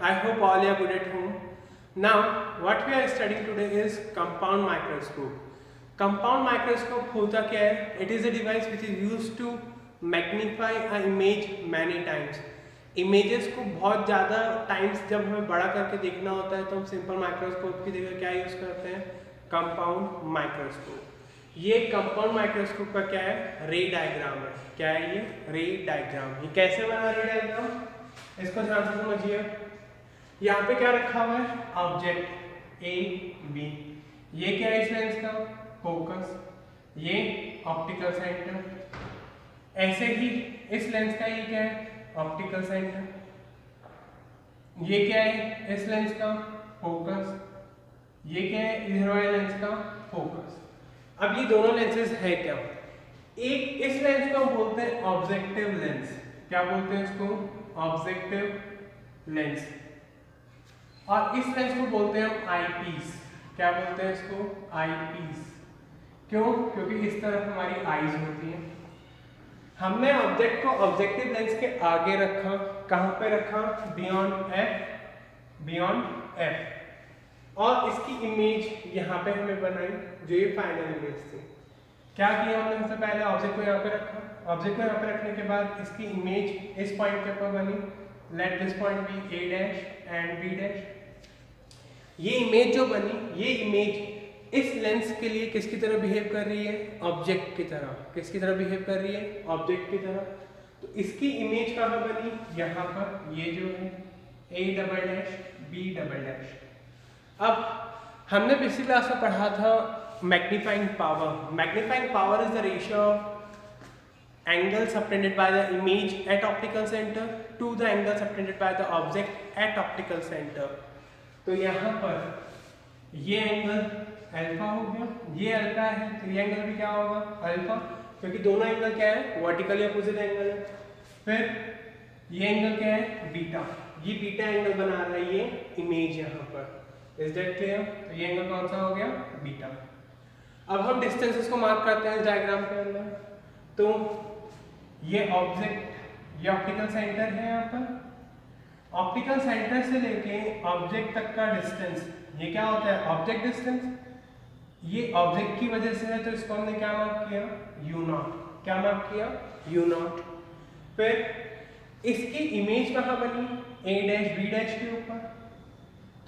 I hope all are good at home. Now, what we are studying today is compound microscope. Compound microscope होता क्या है? It is a device which is used to magnify an image many times. Images को बहुत ज़्यादा times जब हमें बड़ा करके देखना होता है तो हम सिंपल माइक्रोस्कोप की जगह क्या यूज़ करते हैं? Compound microscope. ये कंपाउंड माइक्रोस्कोप का क्या है? रे डायग्राम है। क्या है ये? रे डायग्राम। ये कैसे बना रे डायग्राम? इसको ध्यान से समझिए। यहाँ पे क्या रखा हुआ है? Object A B. ये क्या है इस लेंस का? फोकस। ये ऑप्टिकल सेंटर। ऐसे ही इस लेंस का ये क्या है? Optical centre. ये क्या है इस लेंस का? फोकस। ये क्या है इधर वाले लेंस का? फोकस। अब ये दोनों लेंसेज है क्या? एक इस लेंस को हम बोलते हैं ऑब्जेक्टिव लेंस। क्या बोलते हैं इसको? Objective lens. और इस लेंस को बोलते हैं हम आईपीस। क्या बोलते हैं इसको? आईपीस। क्यों? क्योंकि इस तरफ हमारी आईज होती है। हमने ऑब्जेक्ट को ऑब्जेक्टिव लेंस के आगे रखा। कहां पे रखा? Beyond F. Beyond F. और इसकी इमेज यहाँ पे हमें बनाई जो ये फाइनल इमेज थी। क्या किया हमने? सबसे पहले ऑब्जेक्ट को यहाँ पे रखा। ऑब्जेक्ट को यहाँ पे रखने के बाद इसकी इमेज इस पॉइंट के ऊपर बनी। Let this point B A dash and B dash. ये इमेज जो बनी, ये इमेज इस लेंस के लिए किसकी तरह बिहेव कर रही है? ऑब्जेक्ट की तरह। किसकी तरह बिहेव कर रही है? ऑब्जेक्ट की तरह। तो इसकी इमेज कहाँ बनी? यहाँ पर। ये जो है A double dash B double dash. अब हमने पिछली क्लास में पढ़ा था magnifying power. Magnifying power is the ratio of angle subtended by the image at optical centre to the angle subtended by the object at optical centre. तो यहाँ पर ये एंगल अल्फा हो गया, ये अल्फा है, तो ये एंगल भी क्या होगा? अल्फा, क्योंकि दोनों एंगल क्या है? वर्टिकली अपोजिट एंगल है। फिर ये एंगल क्या है? बीटा। ये बीटा एंगल बना रहा है ये इमेज यहाँ पर। Is that clear? तो ये एंगल कौन सा हो गया? बीटा। अब हम डिस्टेंसेस को मार्क करते हैं डायग्राम के अंदर। तो ये ऑब्जेक्ट, ये ऑप्टिकल सेंटर है यहाँ पर। ऑप्टिकल सेंटर से लेके ऑब्जेक्ट तक का डिस्टेंस, ये क्या होता है? Object distance. ये ऑब्जेक्ट की वजह से है तो इसको हमने क्या मार्क किया? You nought. क्या मार्क किया? You not. फिर इसकी इमेज कहाँ बनी? ए डैश बी डैश के ऊपर।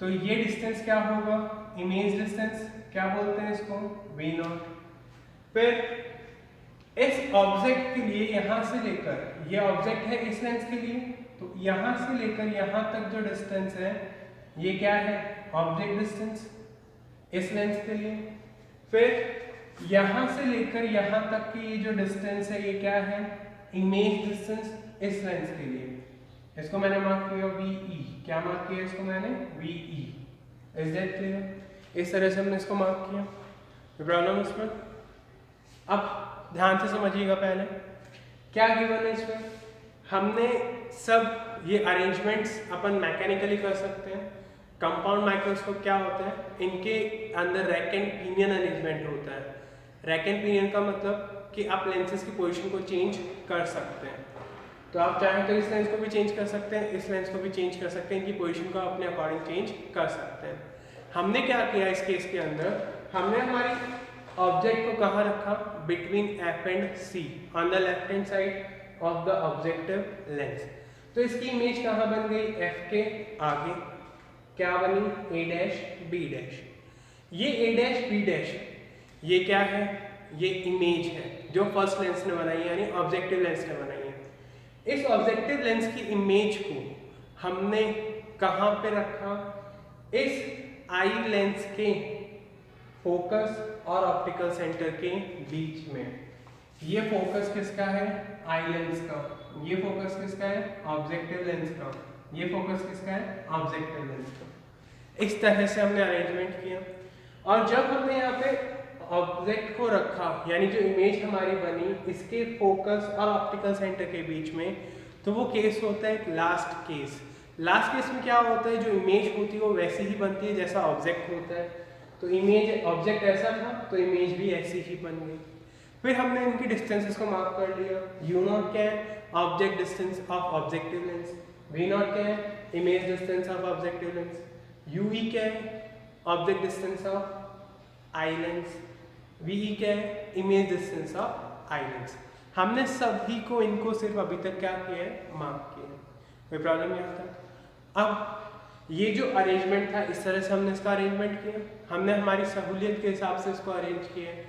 तो ये डिस्टेंस क्या होगा? Image distance. क्या बोलते हैं इसको? V nought. फिर इस ऑब्जेक्ट के लिए यहां से लेकर, ये ऑब्जेक्ट है इस लेंस के लिए, तो यहां से लेकर यहां तक जो डिस्टेंस है ये क्या है? ऑब्जेक्ट डिस्टेंस इस लेंस के लिए। फिर यहां से लेकर यहां तक की ये जो डिस्टेंस है ये क्या है? इमेज डिस्टेंस इस लेंस के लिए। इसको मैंने मार्क किया VE। क्या मार्क किया इसको मैंने? VE। Is that clear? इस तरह से हमने इसको मार्क किया। प्रॉब्लम इसमें? अब ध्यान से समझिएगा। पहले क्या गिवन है इसमें? हमने सब ये अरेंजमेंट्स अपन मैकेनिकली कर सकते हैं। कंपाउंड माइक्रोस्कोप क्या होता है? इनके अंदर रैक एंड पिनियन अरेंजमेंट होता है। रैक एंड पिनियन का मतलब कि आप लेंसेज की पोजीशन को चेंज कर सकते हैं। तो आप चाहें तो इस लेंस को भी चेंज कर सकते हैं, इस लेंस को भी चेंज कर सकते हैं, इनकी पोजीशन को अपने अकॉर्डिंग चेंज कर सकते हैं। हमने क्या किया इस केस के अंदर? हमने हमारी ऑब्जेक्ट को कहाँ रखा? Between F and C, on the left hand side of the objective lens. तो इसकी इमेज कहाँ बन गई? एफ के आगे। क्या बनी? ए डैश बी डैश। ये ए डैश बी डैश ये क्या है? ये इमेज है जो फर्स्ट लेंस ने बनाई है, यानी ऑब्जेक्टिव लेंस ने बनाई है। इस ऑब्जेक्टिव लेंस की इमेज को हमने कहाँ पे रखा? इस आई लेंस के फोकस और ऑप्टिकल सेंटर के बीच में। ये फोकस किसका है? आई लेंस का। ये फोकस किसका है? ऑब्जेक्टिव लेंस का। ये फोकस किसका है? ऑब्जेक्टिव लेंस का। इस तरह से हमने अरेंजमेंट किया। और जब हमने यहाँ पे ऑब्जेक्ट को रखा, यानी जो इमेज हमारी बनी इसके फोकस और ऑप्टिकल सेंटर के बीच में, तो वो केस होता है लास्ट केस। लास्ट केस में क्या होता है? जो इमेज होती है वो वैसी ही बनती है जैसा ऑब्जेक्ट होता है। तो इमेज, ऑब्जेक्ट ऐसा था तो इमेज भी ऐसी ही बन गई। फिर हमने इनकी डिस्टेंसेस को मार्क कर लिया। यू नॉट क्या है? Object distance of objective lens. V nought क्या है? Image distance of objective lens, U E क्या है object distance of eye lens, V E क्या है image distance of eye lens. हमने सभी को इनको सिर्फ अभी तक क्या किया है मार्क किया है, कोई प्रॉब्लम नहीं आता। अब ये जो अरेंजमेंट था इस तरह से हमने इसका अरेंजमेंट किया, हमने हमारी सहूलियत के हिसाब से इसको अरेंज किया है।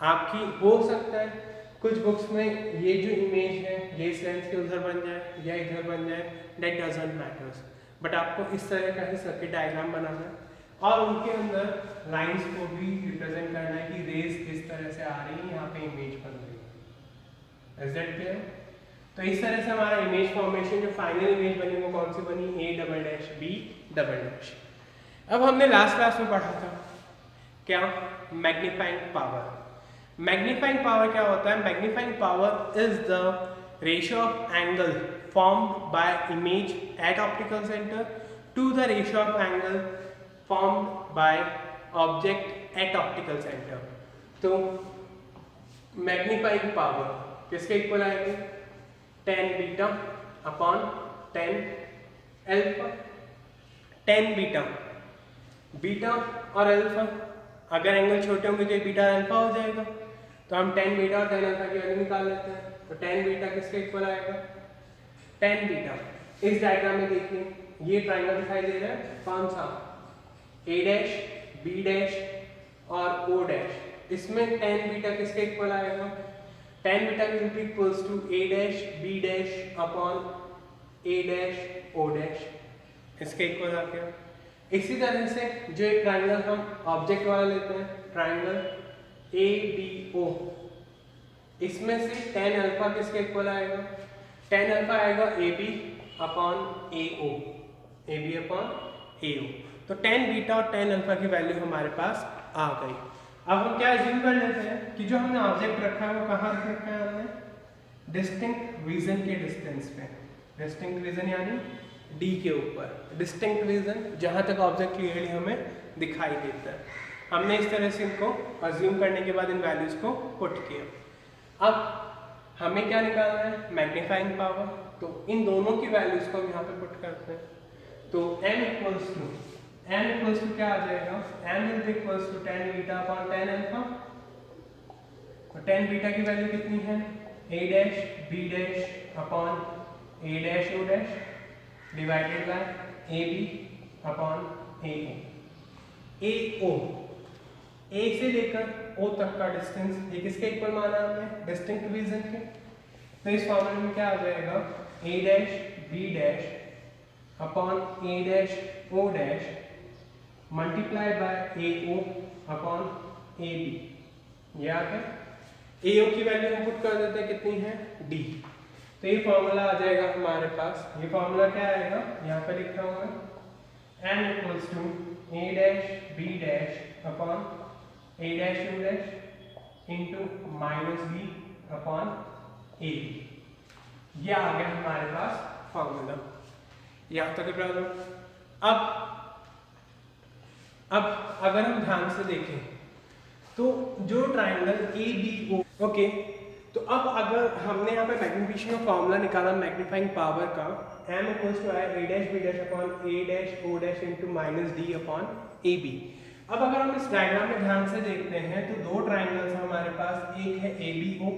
आपकी हो सकता है कुछ बुक्स में ये जो इमेज है ये इस लेंस के उधर बन जाए या इधर बन जाए, दैट डजंट मैटर्स, बट आपको इस तरह का ही सर्किट डायग्राम बनाना है और उनके अंदर लाइंस को भी रिप्रेजेंट करना है कि रेज इस तरह से आ रही है, यहाँ पे इमेज बन रही है। Is that clear? तो इस तरह से हमारा इमेज फॉर्मेशन जो फाइनल इमेज बनी वो कौन सी बनी, A double dash B double dash. अब हमने लास्ट क्लास में पढ़ा था क्या, मैग्नीफाइंग पावर। मैग्नीफाइंग पावर क्या होता है, magnifying power is the ratio of angle formed by image at optical centre to the ratio of angle formed by object at optical centre. तो मैग्नीफाइंग पावर किसके equal आएगी, tan beta upon tan alpha. tan beta, beta और alpha अगर angle छोटे होंगे तो beta alpha हो जाएगा, तो हम tan बीटा और tan अल्फा की वैल्यू निकाल लेते हैं। तो tan बीटा किसके इक्वल आएगा, tan बीटा। इस डायग्राम में देखिए ये ट्रायंगल दिखाई दे रहा है कौन सा, a डैश b डैश और o डैश, इसमें tan बीटा किसके इक्वल आएगा, tan beta will be equals to a dash b dash upon a dash o dash, इसके इक्वल आ गया। इसी तरह से जो एक ट्रायंगल हम ऑब्जेक्ट वाला लेते हैं, ट्रायंगल ABO, इसमें से tan अल्फा किसके इक्वल आएगा, tan अल्फा आएगा AB upon AO, AB upon AO। तो tan बीटा और tan अल्फा की वैल्यू हमारे पास आ गई। अब हम क्या अज्यूम कर लेते हैं कि जो हमने ऑब्जेक्ट रखा है वो कहाँ रखा है हमने, डिस्टिंक्ट विजन के डिस्टेंस पे, डिस्टिंक्ट विजन यानी D के ऊपर, डिस्टिंक्ट विजन जहाँ तक ऑब्जेक्ट क्लियरली हमें दिखाई देता है। हमने इस तरह से इनको अज्यूम करने के बाद इन वैल्यूज को पुट किया। अब हमें क्या निकालना है, मैग्नीफाइंग पावर। तो इन दोनों की वैल्यूज को हम यहाँ पे पुट करते हैं। तो m इक्वल्स टू क्या आ जाएगा, m will be equals to tan beta upon tan alpha. तो tan बीटा की वैल्यू कितनी है, a dash b dash upon a dash o dash divided by ab upon ao। ao a से लेकर o तक का डिस्टेंस, ये किसके इक्वल माना हमने, डिस्टिंक्ट विजन के। तो इस फॉर्मूले में क्या आ जाएगा, a dash b dash upon a dash o dash multiply by ao upon ab। ये आ गया। ao की वैल्यू हम पुट कर देते हैं कितनी है, d। तो ये फॉर्मूला आ जाएगा हमारे पास। ये फॉर्मूला क्या आएगा, यहाँ पे लिखा हुआ है m equals to a dash b dash upon a dash u dash into minus b upon a। ये आ गया हमारे पास फॉर्मूला। यहाँ तक प्रॉब्लम। अब अगर हम ध्यान से देखें तो जो ट्राइंगल ABO, ओके, तो अब अगर हमने यहाँ पे मैग्नीफिकेशन का फॉर्मूला निकाला मैग्नीफाइंग पावर का, m equals to a dash b dash upon a dash o dash into minus d upon ab। अब अगर हम इस डायग्राम में ध्यान से देखते हैं तो दो ट्राइंगल्स हैं हमारे पास, एक है ABO,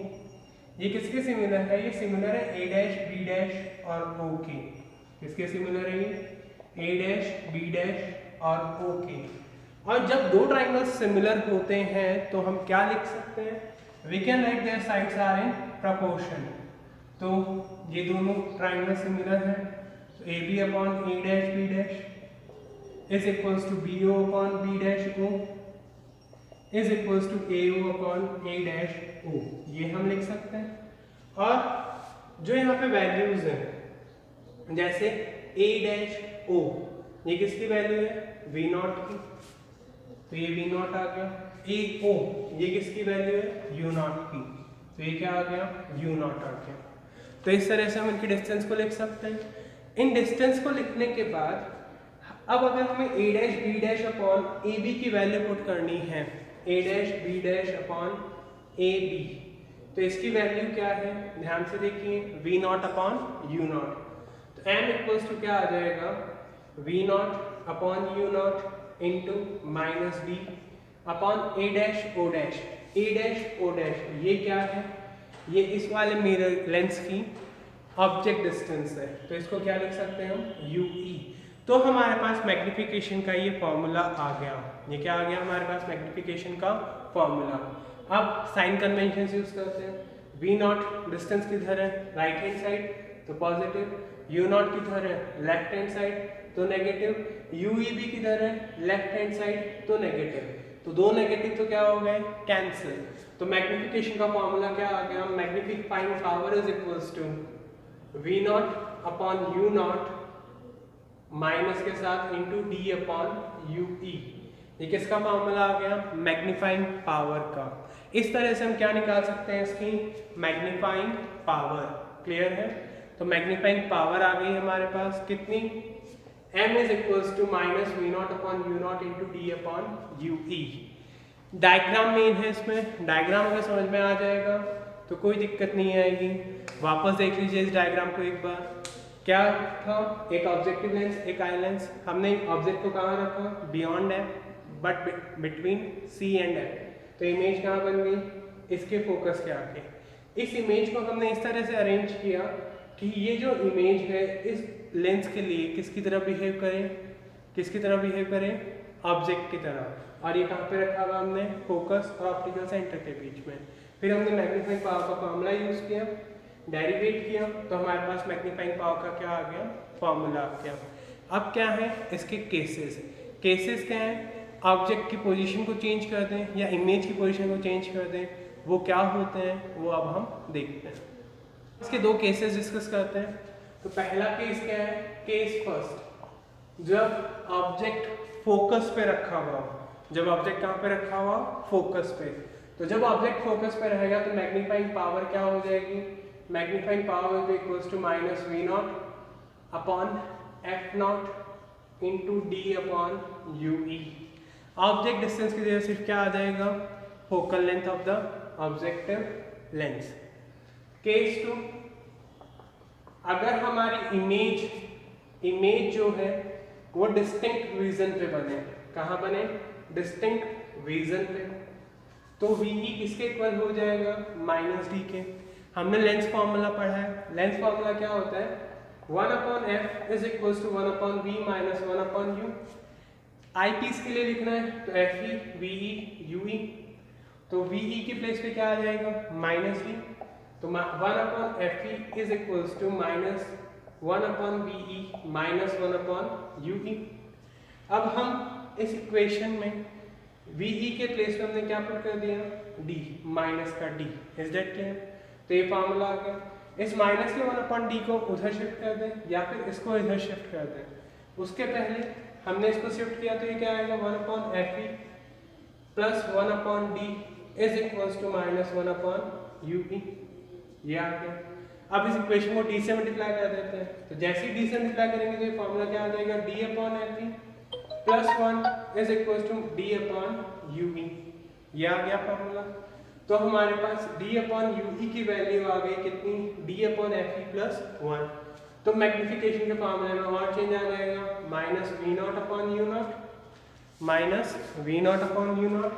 ये किसके सिमिलर है, ये सिमिलर है a डैश b डैश और o के। किसके सिमिलर है ये, a डैश b डैश और o के। और जब दो ट्राइंगल्स सिमिलर होते हैं तो हम क्या लिख सकते हैं, we can write their sides are in proportion। तो ये दोनों ट्राइंगल सिमिलर हैं, तो AB upon A dash B dash is equals to BO upon B dash O is equals to AO upon A dash O, ये हम लिख सकते हैं। और जो यहाँ पे वैल्यूज हैं जैसे A डैश O, ये किसकी वैल्यू है, V0 की, तो ये V0 आ गया। AO ये किसकी वैल्यू है, U0 की, तो ये क्या आ गया, U0 आ गया। तो इस तरह से हम इनकी डिस्टेंस को लिख सकते हैं। इन डिस्टेंस को लिखने के बाद अब अगर हमें A dash B dash upon AB की वैल्यू पुट करनी है, A dash B dash upon AB, तो इसकी वैल्यू क्या है, ध्यान से देखिए, V0 अपॉन U0। तो m इक्वल्स टू क्या आ जाएगा, v not upon u not into minus d upon a dash o dash, a dash o dash ये क्या है, ये इस वाले मिरर लेंस की ऑब्जेक्ट डिस्टेंस है, तो इसको क्या लिख सकते हैं हम, ue। तो हमारे पास मैग्निफिकेशन का ये फॉर्मूला आ गया, ये क्या आ गया हमारे पास, मैग्निफिकेशन का फॉर्मूला। अब साइन कन्वेंशन यूज करते हैं, v नॉट डिस्टेंस किधर है, राइट हैंड साइड तो पॉजिटिव, u नॉट किधर है, लेफ्ट हैंड साइड तो नेगेटिव, ue भी किधर है, लेफ्ट हैंड साइड तो नेगेटिव, तो दो नेगेटिव तो क्या हो गए, कैंसिल। तो मैग्निफिकेशन का फॉर्मूला क्या आ गया, magnifying power is equals to v not upon u not minus के साथ इंटू d अपॉन ue। ये किसका फॉर्मूला आ गया, मैग्नीफाइंग पावर का। इस तरह से हम क्या निकाल सकते हैं, इसकी मैग्नीफाइंग पावर। क्लियर है, तो मैग्नीफाइंग पावर आ गई हमारे पास कितनी, m is equals to minus we not upon you not into d upon ue। Diagram main है, इसमें डायग्राम अगर समझ में आ जाएगा तो कोई दिक्कत नहीं आएगी। वापस देख लीजिए इस डायग्राम को एक बार, क्या था, एक ऑब्जेक्टिव लेंस एक आई लेंस, हमने ऑब्जेक्ट को कहाँ रखा, beyond F but between C and F, तो इमेज कहाँ बन गई, इसके फोकस के आगे। इस इमेज को हमने इस तरह से अरेंज किया कि ये जो इमेज है इस लेंस के लिए किसकी तरह बिहेव करे, किसकी तरह बिहेव करे, ऑब्जेक्ट की तरह। और ये कहाँ पे रखा हुआ हमने, फोकस और ऑप्टिकल सेंटर के बीच में। फिर हमने मैग्नीफाइंग पावर का फॉर्मूला यूज किया, डेरिवेट किया, तो हमारे पास मैग्नीफाइंग पावर का क्या आ गया, फॉर्मूला आ गया। अब क्या है इसके केसेस, केसेस क्या है, ऑब्जेक्ट की पोजीशन को चेंज कर दें या इमेज की पोजीशन को चेंज कर दें, वो क्या होते हैं वो अब हम देखते हैं। इसके दो केसेस डिस्कस करते हैं। तो पहला केस क्या है, केस फर्स्ट, जब ऑब्जेक्ट फोकस पे रखा हुआ, जब ऑब्जेक्ट कहाँ पे रखा हुआ, फोकस पे। तो जब ऑब्जेक्ट फोकस पे रहेगा तो मैग्नीफाइंग पावर क्या हो जाएगी, magnifying power is equals to minus we not upon F not into d upon ue। Object distance की जगह सिर्फ क्या आ जाएगा, focal length of the objective lens. Case two, अगर हमारी इमेज जो है वो डिस्टिंक्ट विजन पे बने, कहाँ बने, डिस्टिंक्ट विजन पे, तो VE किसके इक्वल हो जाएगा, माइनस डी के। हमने लेंस फॉर्मूला पढ़ा है, लेंस फॉर्मूला क्या होता है, 1 upon F is equals to 1 upon v minus 1 upon u. Eyepiece के लिए लिखना है तो FE VE UE, तो VE की प्लेस पे क्या आ जाएगा, माइनस वी, तो 1 upon FE is equals to minus 1 upon VE minus 1 upon UE। अब हम इस इक्वेशन में VE के प्लेस पे हमने क्या पुट कर दिया, D, माइनस का D। इज दैट क्लियर, तो ये फॉर्मूला आ गया। इस माइनस के 1 अपॉन डी को उधर शिफ्ट कर दें या फिर इसको इधर शिफ्ट कर दें। उसके पहले हमने इसको शिफ्ट किया तो ये क्या आएगा, 1 upon FE plus 1 upon D is equals to minus 1 upon UE, ये आ गया। अब इस इक्वेशन को d से मल्टीप्लाई कर देते हैं, तो जैसे ही d से मल्टीप्लाई करेंगे तो ये फॉर्मूला क्या आ जाएगा, d upon FE plus 1 is equals to d upon UE, ये आ गया फॉर्मूला। तो हमारे पास d अपॉन UE की वैल्यू आ गई कितनी, d अपॉन FE प्लस 1। तो मैग्निफिकेशन के फॉर्मूले में और चेंज आ जाएगा, minus we not upon you not minus we not upon you not,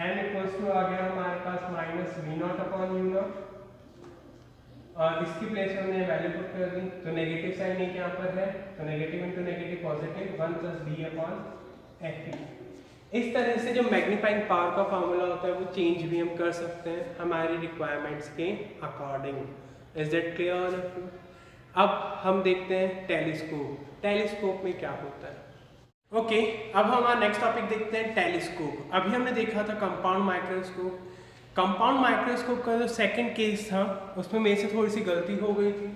N equals to आ गया हमारे पास minus we not upon you not, और इसकी प्लेस में हमने वैल्यू पुट कर दी, तो नेगेटिव साइन एक यहाँ पर है, तो negative into negative positive 1 plus D upon FE। इस तरह से जो मैग्नीफाइंग पावर का फॉर्मूला होता है वो चेंज भी हम कर सकते हैं हमारी रिक्वायरमेंट्स के अकॉर्डिंग। Is that clear? अब हम देखते हैं टेलीस्कोप। टेलीस्कोप में क्या होता है, ओके अब हम हमारा नेक्स्ट टॉपिक देखते हैं टेलीस्कोप। अभी हमने देखा था कंपाउंड माइक्रोस्कोप। कंपाउंड माइक्रोस्कोप का जो सेकंड केस था उसमें मेरे से थोड़ी सी गलती हो गई थी।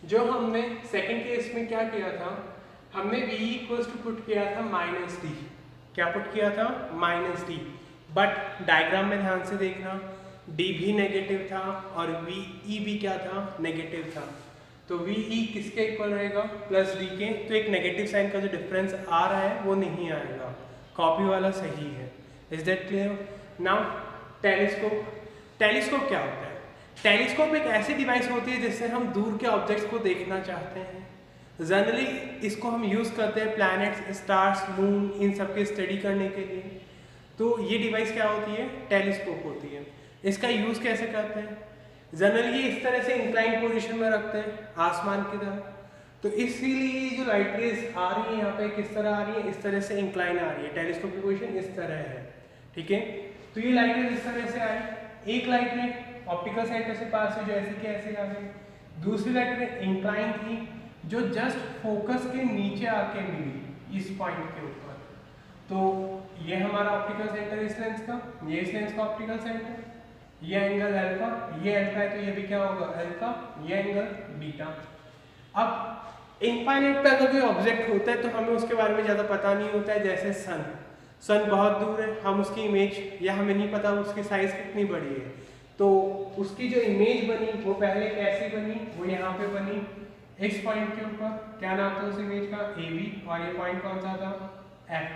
जो हमने सेकंड केस में क्या किया था, हमने V इक्वल्स टू पुट किया था माइनस डी। क्या पुट किया था, माइनस डी, बट डायग्राम में ध्यान से देखना D भी नेगेटिव था और VE भी क्या था, नेगेटिव था। तो VE किसके इक्वल रहेगा, प्लस D के। तो एक नेगेटिव साइन का जो डिफरेंस आ रहा है वो नहीं आएगा, कॉपी वाला सही है। Is that clear? Now telescope. Telescope क्या होता है, टेलीस्कोप एक ऐसी डिवाइस होती है जिससे हम दूर के ऑब्जेक्ट्स को देखना चाहते हैं। जनरली इसको हम यूज़ करते हैं प्लैनेट्स, स्टार्स, मून, इन सब की स्टडी करने के लिए। तो ये डिवाइस क्या होती है? टेलीस्कोप होती है। इसका यूज़ कैसे करते हैं? जनरली इस तरह से इंक्लाइन पोजीशन में रखते हैं आसमान की तरफ, तो इसीलिए जो लाइट रेज आ रही है यहाँ पे किस तरह आ रही है? इस तरह से इंक्लाइन आ रही है। टेलीस्कोप की पोजीशन इस तरह है, ठीक है। तो ये लाइट रेज इस तरह से आई, एक लाइट रे ऑप्टिकल सेंटर से पास हुई जो ऐसी की ऐसे आ गई, दूसरी लाइट रे इंक्लाइन थी जो जस्ट फोकस के नीचे आके मिली इस पॉइंट के ऊपर। तो ये हमारा ऑप्टिकल सेंटर इस लेंस का, ये इस लेंस का ऑप्टिकल सेंटर, ये एंगल अल्फा, ये अल्फा है तो ये भी क्या होगा? अल्फा, ये एंगल बीटा। अब इनफाइनाइट पे अगर कोई ऑब्जेक्ट होता है तो हमें उसके बारे में ज़्यादा पता नहीं होता है। जैसे सन बहुत दूर है, हम उसकी इमेज या हमें नहीं पता उसकी साइज कितनी बड़ी है, तो उसकी जो इमेज बनी वो पहले कैसी बनी? वो यहाँ पे बनी इस पॉइंट के ऊपर। क्या नाम था उस इमेज का? AB, और ये पॉइंट कौन सा था? F।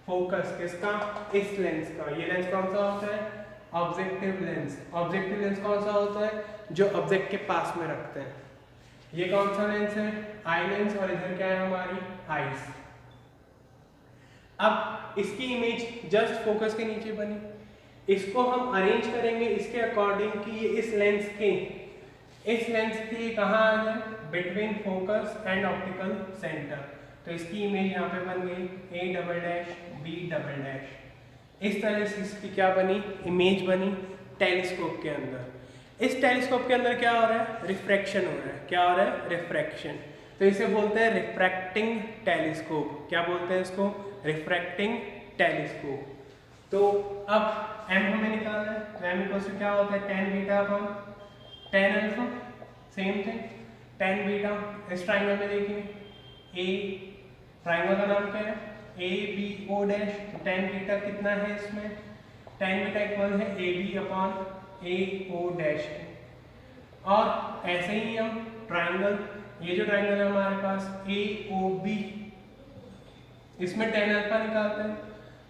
फोकस किसका? इस लेंस का। ये लेंस कौन सा होता है? Objective lens. ऑब्जेक्टिव लेंस कौन सा होता है? जो ऑब्जेक्ट के पास में रखते हैं। ये कौन सा लेंस है? आई लेंस, और इधर क्या है? हमारी आईज। अब इसकी इमेज जस्ट फोकस के नीचे बनी, इसको हम अरेंज करेंगे इसके अकॉर्डिंग कि ये इस लेंस के कहाँ आ जाए? Between focus and optical centre. तो इसकी इमेज यहाँ पे बन गई A', B'। इस तरह से इसकी क्या बनी? इमेज बनी टेलीस्कोप के अंदर। इस टेलीस्कोप के अंदर क्या हो रहा है? रिफ्रैक्शन हो रहा है। क्या हो रहा है? रिफ्रैक्शन। तो इसे बोलते हैं रिफ्रैक्टिंग टेलीस्कोप। क्या बोलते हैं इसको? Refracting telescope. तो अब m हमें निकालना है, तो m इक्वल टू क्या होता है? tan beta upon tan alpha. Same thing tan beta. इस ट्राइंगल में देखिए A, ट्राइंगल का नाम क्या है? ABO dash. तो tan बीटा कितना है इसमें? tan बीटा इक्वल है AB अपॉन AO डैश। और ऐसे ही हम ट्राइंगल, ये जो ट्राइंगल है हमारे पास AOB, इसमें tan अल्फा निकालते हैं।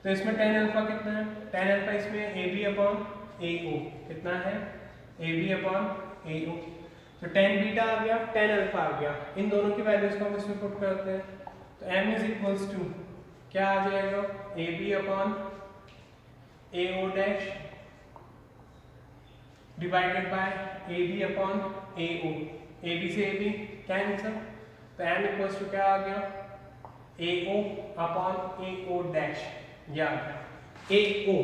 तो इसमें tan अल्फा कितना है? tan अल्फा इसमें AB अपॉन AO कितना है? AB upon AO। तो tan बीटा आ गया, tan अल्फा आ गया, इन दोनों की वैल्यूज को हम इसमें पुट करते हैं। तो m इज इक्वल्स टू क्या आ जाएगा? AB upon AO dash divided by AB upon AO। AB से AB कैंसिल, तो m इक्वल्स टू क्या आ गया? AO upon AO dash. या AO,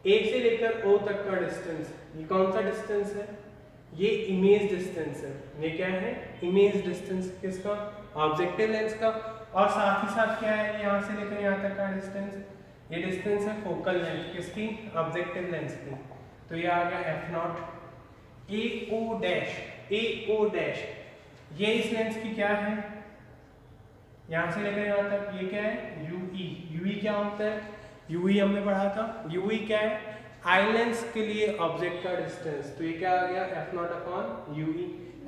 A से लेकर O तक का डिस्टेंस, ये कौन सा डिस्टेंस है? ये इमेज डिस्टेंस है। ये क्या है? इमेज डिस्टेंस किसका? ऑब्जेक्टिव लेंस का। और साथ ही साथ क्या है? यहाँ से लेकर यहाँ तक का डिस्टेंस, ये डिस्टेंस है फोकल लेंथ किसकी? ऑब्जेक्टिव लेंस की। तो ये आ गया F0। AO डैश, ये इस लेंस की क्या है? यहाँ से लेकर यहाँ तक ये क्या है? UE क्या होता है? UE हमने पढ़ा था। UE क्या है? आई लेंस के लिए ऑब्जेक्ट का डिस्टेंस। तो ये क्या आ गया? F0 upon UE।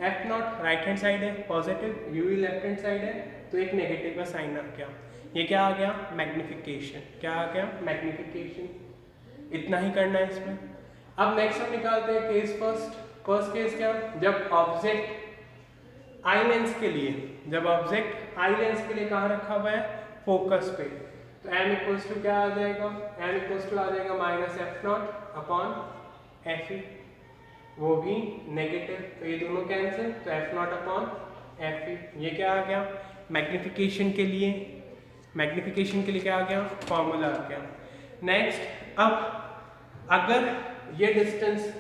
F0 right hand side है positive, UE left hand side है, तो एक नेगेटिव का साइन आ गया। ये क्या आ गया? मैग्निफिकेशन। क्या आ गया? मैग्निफिकेशन। इतना ही करना है इसमें। अब नेक्स्ट हम निकालते हैं केस फर्स्ट केस क्या? जब ऑब्जेक्ट आई लेंस के लिए कहाँ रखा हुआ है? फोकस पे। तो m इक्वल्स टू क्या आ जाएगा? m इक्वल्स टू आ जाएगा माइनस F0 अपॉन FE, वो भी नेगेटिव, तो ये दोनों कैंसिल, तो F0 अपॉन FE। ये क्या आ गया? मैग्निफिकेशन के लिए क्या आ गया? फॉर्मूला आ गया। नेक्स्ट, अब अगर ये डिस्टेंस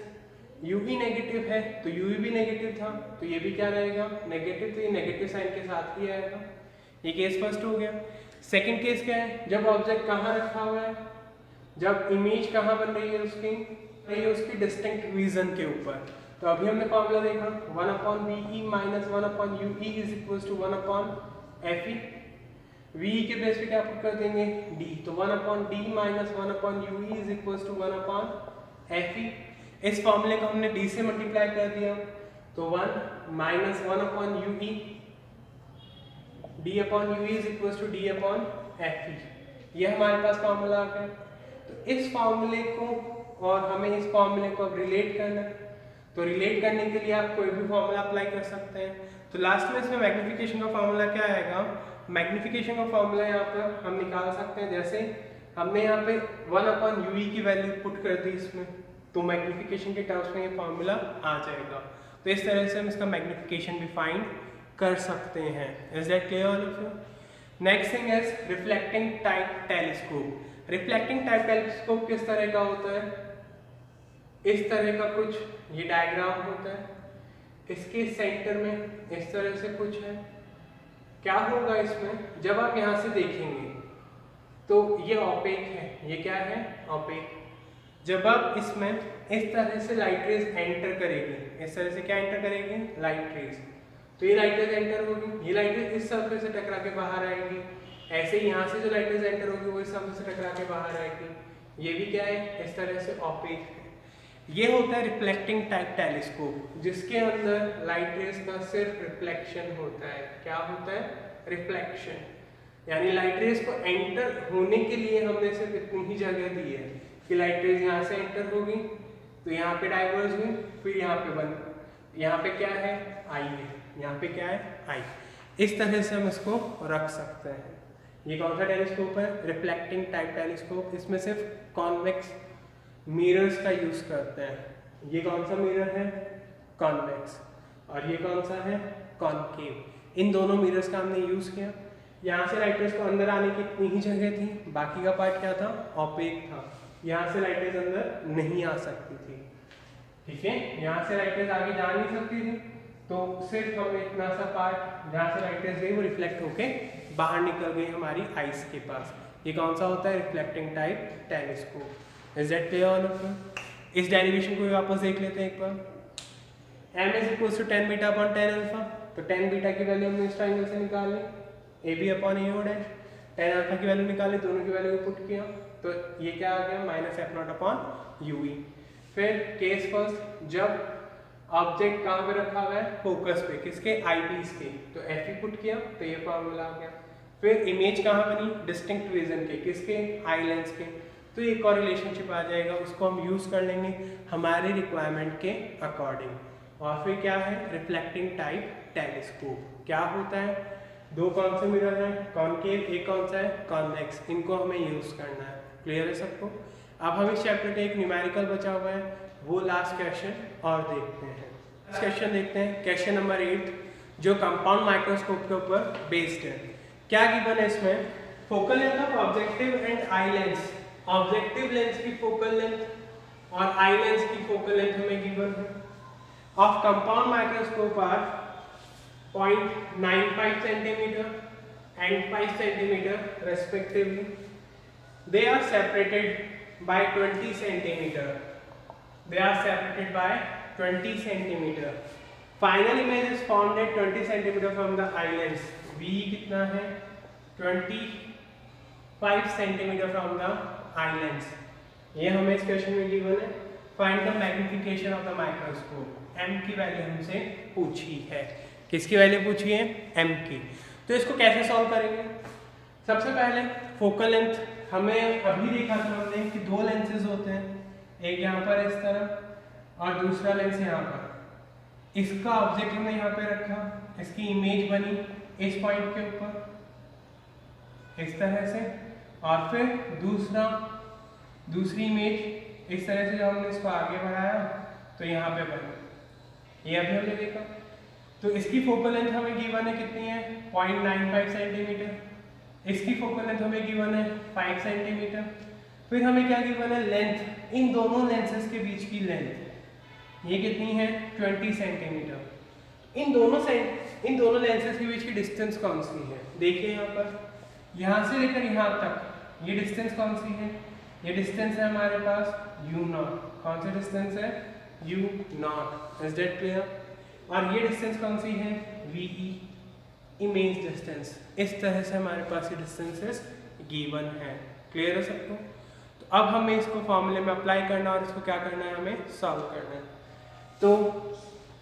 UE नेगेटिव है तो UE भी नेगेटिव था, तो ये भी क्या रहेगा? नेगेटिव, तो ये नेगेटिव साइन के साथ ही आएगा। ये केस फर्स्ट हो गया। सेकंड केस क्या है? जब ऑब्जेक्ट कहाँ रखा हुआ है, जब इमेज कहाँ बन रही है उसकी डिस्टिंक्ट रीजन के ऊपर। तो अभी हमने फॉर्मूला देखा 1/VE minus 1/UE is equals to 1/FE। VE के बेस पे क्या पुट कर देंगे? D, तो 1/D minus 1/UE is equals to 1/FE। इस फॉर्मूले को हमने D से मल्टीप्लाई कर दिया, तो 1 minus 1/UE, D upon UE is equals to D upon FE। ये हमारे पास फॉर्मूला आ गया। तो इस फॉर्मूले को और हमें इस फॉर्मूले को अब रिलेट करना है, तो रिलेट करने के लिए आप कोई भी फॉर्मूला अप्लाई कर सकते हैं। तो लास्ट में इसमें मैग्निफिकेशन का फॉर्मूला क्या आएगा, मैग्निफिकेशन का फॉर्मूला यहाँ पर हम निकाल सकते हैं। जैसे हमने यहाँ पे 1/UE की वैल्यू पुट कर दी इसमें, तो मैग्निफिकेशन के टर्म्स में ये फॉर्मूला आ जाएगा। तो इस तरह से हम इसका मैग्निफिकेशन भी फाइंड कर सकते हैं। Is that clear all of you? Next thing is reflecting type telescope. Reflecting type telescope किस तरह का होता है, इस तरह का कुछ ये डायग्राम होता है, इसके सेंटर में इस तरह से कुछ है। क्या होगा इसमें, जब आप यहाँ से देखेंगे तो ये ऑपेक है, ये क्या है, ऑपेक। जब आप इसमें इस तरह से लाइट रेज एंटर करेगी, इस तरह से क्या एंटर करेगी, लाइट रेज, तो ये लाइट रेज एंटर होगी, ये लाइट रेज इस सरफेस से टकरा के बाहर आएगी। ऐसे ही यहाँ से जो लाइट रेज एंटर होगी वो इस सरफेस से टकरा के बाहर आएगी। ये भी क्या है, इस तरह से ऑपेक है। ये होता है रिफ्लेक्टिंग टाइप टेलीस्कोप, जिसके अंदर लाइट रेज का सिर्फ रिफ्लेक्शन होता है। क्या होता है, रिफ्लेक्शन, यानी लाइट रेज को एंटर होने के लिए हमने सिर्फ इतनी ही जगह दी है कि लाइट रेज यहाँ से एंटर होगी तो यहाँ पे डाइवर्ज हुई, फिर यहाँ पे बंद, यहाँ पे क्या है, आई है, यहाँ पे क्या है, आई। इस तरह से हम इसको रख सकते हैं। ये कौन सा टेलीस्कोप है, रिफ्लेक्टिंग टाइप टेलीस्कोप। इसमें सिर्फ कॉन्वेक्स मिरर्स का यूज करते हैं। ये कौन सा मिरर है, कॉन्वेक्स, और ये कौन सा है, कॉनकेव। इन दोनों मिरर्स का हमने यूज किया। यहाँ से लाइट रेज को अंदर आने की इतनी ही जगह थी, बाकी का पार्ट क्या था, ऑपेक था। यहाँ से लाइट रेज अंदर नहीं आ सकती थी, ठीक है, यहाँ से लाइट रेज आगे जा नहीं सकती थी, तो सिर्फ हमें इतना सा पार्ट जहाँ से लाइट रेज गई वो रिफ्लेक्ट होके बाहर निकल गई हमारी आइस के पास। ये कौन सा होता है, reflecting type telescope. Is that clear all of you? इस डेरिवेशन को भी वापस देख लेते हैं एक बार। m is 10 beta upon 10 alpha, तो 10 बीटा की वैल्यू हमने इस ट्रायंगल से निकाल ली, AB upon AO dash. 10 alpha की वैल्यू निकाली, दोनों की वैल्यू को पुट किया, तो ये क्या आ गया, -F0 अपॉन UE। फिर केस फर्स्ट, जब ऑब्जेक्ट कहाँ पे रखा हुआ है, फोकस पे, किसके, आईपीस के, तो FE पुट किया तो ये फॉर्मूला आ गया। फिर इमेज कहाँ बनी, डिस्टिंक्ट रीजन के, किसके, आई लेंस के, तो ये कॉरिलेशनशिप आ जाएगा, उसको हम यूज कर लेंगे हमारे रिक्वायरमेंट के अकॉर्डिंग। और फिर क्या है, रिफ्लेक्टिंग टाइप टेलीस्कोप। क्या होता है, दो कौन से मिरर हैं, कॉनकेव, एक कौन सा है, कॉन्वेक्स, इनको हमें यूज करना है। क्लियर है सबको? अब हम इस चैप्टर का एक न्यूमेरिकल बचा हुआ है, वो लास्ट क्वेश्चन और देखते हैं। लास्ट क्वेश्चन देखते हैं, क्वेश्चन नंबर 8, जो कंपाउंड माइक्रोस्कोप के ऊपर बेस्ड है। क्या गिवन है इसमें, focal length of objective and eye lens. Objective lens की फोकल लेंथ और आई लेंस की फोकल लेंथ हमें गिवन है। Of compound microscope are 0.95 centimeter and 5 centimeter respectively. They are separated by 20 centimeter. They are separated by 20 centimeter. Final image is formed at 20 centimeter from the eye lens. V कितना है, 25 centimeter from the eye lens. ये हमें इस question में given है। Find the magnification of the microscope. M की value हमसे पूछी है। किसकी वैल्यू पूछी है, M की। तो इसको कैसे सॉल्व करेंगे, सबसे पहले फोकल लेंथ हमें अभी देखा था हमने कि दो लेंसेज होते हैं, एक यहाँ पर इस तरह और दूसरा लेंस यहाँ पर। इसका ऑब्जेक्ट हमने यहाँ पे रखा, इसकी इमेज बनी इस पॉइंट के ऊपर इस तरह से, और फिर दूसरी इमेज इस तरह से जब हमने इसको आगे बढ़ाया तो यहाँ पे बनी, ये अभी हमने देखा। तो इसकी फोकल लेंथ हमें गिवन है कितनी है, 0.95 सेंटीमीटर। इसकी फोकल लेंथ हमें गिवन है 5 सेंटीमीटर। फिर हमें क्या गिवन है, लेंथ, इन दोनों लेंसेज के बीच की लेंथ ये कितनी है, 20 सेंटीमीटर। इन दोनों लेंसेज के बीच की डिस्टेंस कौन सी है, देखिए यहाँ पर, यहाँ से लेकर यहाँ तक ये डिस्टेंस कौन सी है, ये डिस्टेंस है हमारे पास u0। कौन सा डिस्टेंस है, u0। Is that clear? और ये डिस्टेंस कौन सी है, VE, इमेज डिस्टेंस। इस तरह से हमारे पास ये डिस्टेंसेस गिवन है। क्लियर है सबको? तो अब हमें इसको फॉर्मूले में अप्लाई करना और इसको क्या करना है, हमें सॉल्व करना है। तो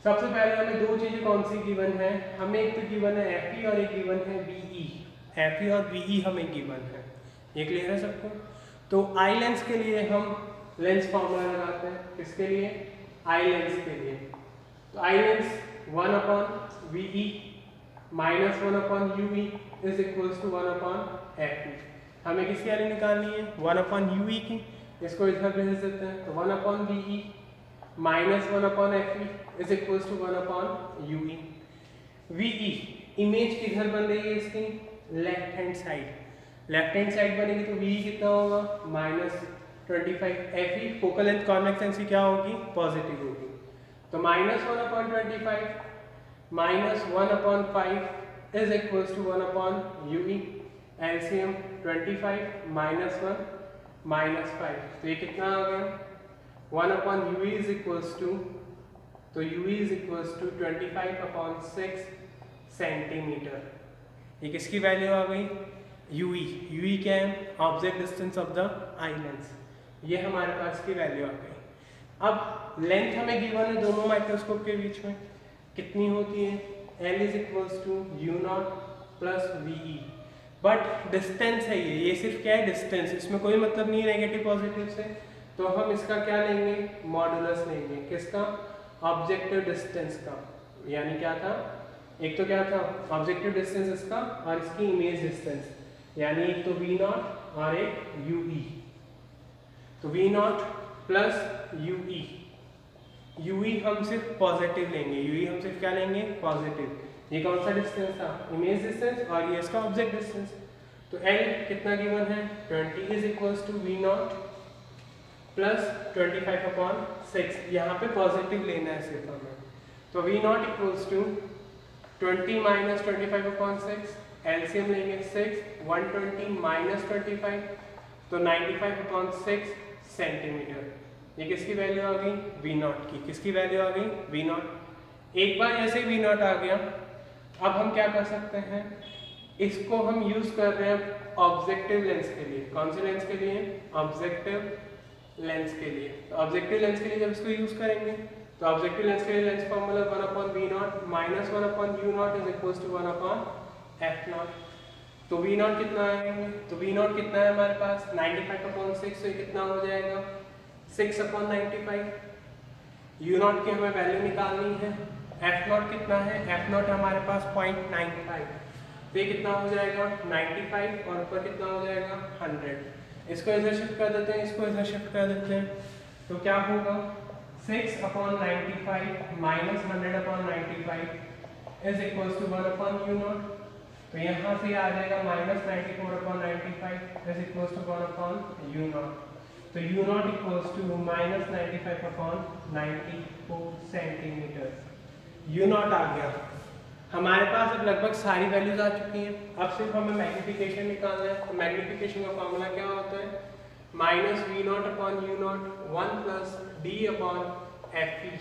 सबसे पहले हमें दो चीजें कौन सी गिवन है, हमें एक तो गिवन है FE और एक गिवन है VE। FE और VE हमें गिवन है, ये क्लियर है सबको? तो आई लेंस के लिए हम लेंस फॉर्मूला लगाते हैं, किसके लिए, आई लेंस के लिए। तो eye lens 1 upon v e minus 1 upon you E is equals to 1 upon f e. हमें किसकी वैल्यू निकालनी है? 1 अपॉन यू ई की। इसको इधर भेज देते हैं, तो 1 upon v e minus 1 upon f e is equals to 1 upon you e. V e image किधर बन रही है इसकी? Left hand side. Left hand side बनेगी तो वी कितना होगा? -25। F e focal length convex lens की क्या होगी? पॉजिटिव होगी। तो -1/25 -1/5 is equals to 1 upon you e. LCM 25 -1 -5, तो ये कितना आ गया? 1 upon you E is equals to, तो U E is equals to 25/6 centimetre. ये किसकी वैल्यू आ गई? यूई। यूई क्या है? Object distance of the eye lens. ये हमारे पास की वैल्यू आ गई। अब लेंथ हमें गिवन है दोनों माइक्रोस्कोप के बीच में, कितनी होती है? L is equals to U0 plus VE। But distance है ये सिर्फ क्या है? डिस्टेंस। इसमें कोई मतलब नहीं है नेगेटिव पॉजिटिव से, तो हम इसका क्या लेंगे? मॉडुलस लेंगे। किसका? ऑब्जेक्टिव डिस्टेंस का। यानी क्या था? एक तो क्या था? ऑब्जेक्टिव डिस्टेंस इसका और इसकी इमेज डिस्टेंस, यानी एक तो V0 और एक UE। तो V0 प्लस UE। UE हम सिर्फ पॉजिटिव लेंगे। UE हम सिर्फ क्या लेंगे? पॉजिटिव। ये कौन सा डिस्टेंस था? इमेज डिस्टेंस, और ये इसका ऑब्जेक्ट डिस्टेंस। तो L कितना गिवन है? 20 is equals to V0 plus 25/6। यहाँ पे पॉजिटिव लेना है सिर्फ हमें। तो V0 equals to 20 minus 25/6, LCM लेंगे 6, 120 माइनस 25, तो 95/6 सेंटीमीटर। ये किसकी वैल्यू आ गई? V0 की। किसकी वैल्यू आ गई? V0। एक बार जैसे V0 आ गया, अब हम क्या कर सकते हैं? इसको हम यूज कर रहे हैं ऑब्जेक्टिव लेंस के लिए। कौन से लेंस के लिए? ऑब्जेक्टिव लेंस के लिए। तो ऑब्जेक्टिव लेंस के लिए जब इसको यूज करेंगे, तो ऑब्जेक्टिव लेंस के लिए lens formula 1 upon V0 minus 1 upon U0 is equals to 1 upon F0। तो V0 कितना आएगा? तो V0 कितना है हमारे पास? 95/6, तो ये कितना हो जाएगा? 6/95। U0 की हमें वैल्यू निकालनी है। F0 कितना है? F0 हमारे पास 0.95, तो ये कितना हो जाएगा? 95, और ऊपर कितना हो जाएगा? 100। इसको इधर शिफ्ट कर देते हैं, इसको इधर शिफ्ट कर देते हैं, तो क्या होगा? 6/95 minus 100/95 is equals to 1 upon U0। तो यहाँ से आ जाएगा -94/95 is equals to 1 upon U0। तो U0 equals to -95/94 centimetre. U0 आ गया हमारे पास। अब लगभग सारी वैल्यूज आ चुकी हैं। अब सिर्फ हमें मैग्नीफिकेशन निकालना है। तो मैग्नीफिकेशन का फॉर्मूला क्या होता है? -V0/U0 1 plus D upon FE।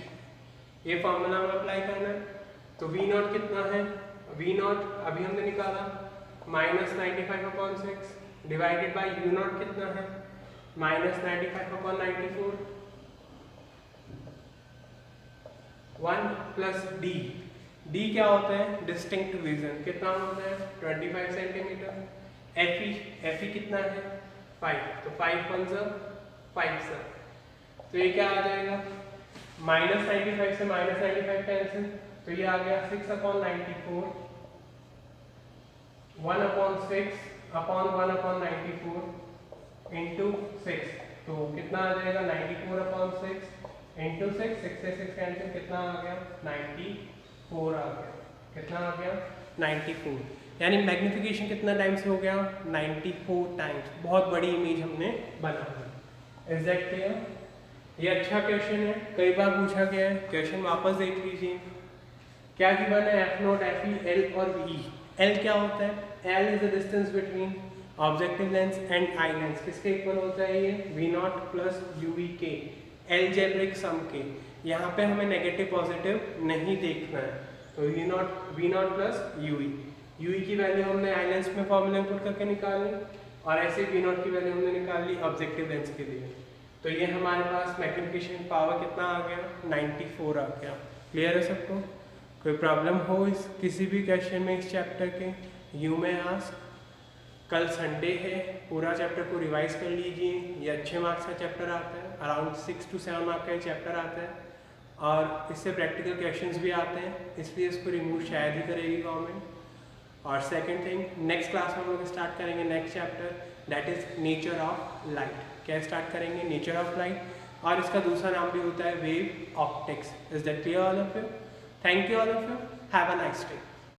ये फॉर्मूला हमें अप्लाई करना है। तो V0 कितना है? V0 अभी हमने निकाला -95/6 डिवाइडेड बाय U0 कितना है? -95/94। 1 प्लस D। D क्या होता है? Distinct vision. कितना होता है? 25 सेंटीमीटर। FE कितना है? 5। तो 5 1 5 सर, तो ये क्या आ जाएगा? -95 से -95 कैंसिल, तो ये आ गया 6/94 1/6 अपॉन 1/94 इंटू 6, तो कितना आ जाएगा? 94/6 इंटू 6, 6 से 6 कैंसिल, कितना आ गया? 94 आ गया। कितना आ गया? 94। यानी मैग्नीफिकेशन कितना टाइम्स हो गया? 94 टाइम्स। बहुत बड़ी इमेज हमने बना दी। Is that clear? ये अच्छा क्वेश्चन है, कई बार पूछा गया है। क्वेश्चन वापस देख लीजिए। क्या गिवन है? F0, FE, L और VE। L क्या होता है? L is the distance between objective lens and eye lens. किसके इक्वल होता है ये? V0 प्लस UE के एलजेब्रिक सम के। यहाँ पे हमें नेगेटिव पॉजिटिव नहीं देखना है, तो V0 प्लस UE। UE की वैल्यू हमने आई लेंस में फॉर्मूला इनपुट करके निकाल ली, और ऐसे V0 की वैल्यू हमने निकाल ली ऑब्जेक्टिव लेंस के लिए। तो ये हमारे पास मैग्नीफिकेशन पावर कितना आ गया? 94 आ गया। क्लियर है सबको? कोई प्रॉब्लम हो इस किसी भी क्वेश्चन में इस चैप्टर के? यू में आस्क। कल संडे है, पूरा चैप्टर को रिवाइज कर लीजिए। ये अच्छे मार्क्स का चैप्टर आता है, अराउंड 6 to 7 मार्क्स का चैप्टर आता है। और इससे प्रैक्टिकल क्वेश्चंस भी आते हैं, इसलिए इसको रिमूव शायद ही करेगी गवर्नमेंट। और सेकंड थिंग, नेक्स्ट क्लास में हम लोग स्टार्ट करेंगे next chapter, that is nature of light. क्या स्टार्ट करेंगे? नेचर ऑफ लाइट, और इसका दूसरा नाम भी होता है wave optics. Is that clear all of you? Thank you all of you, have a nice day.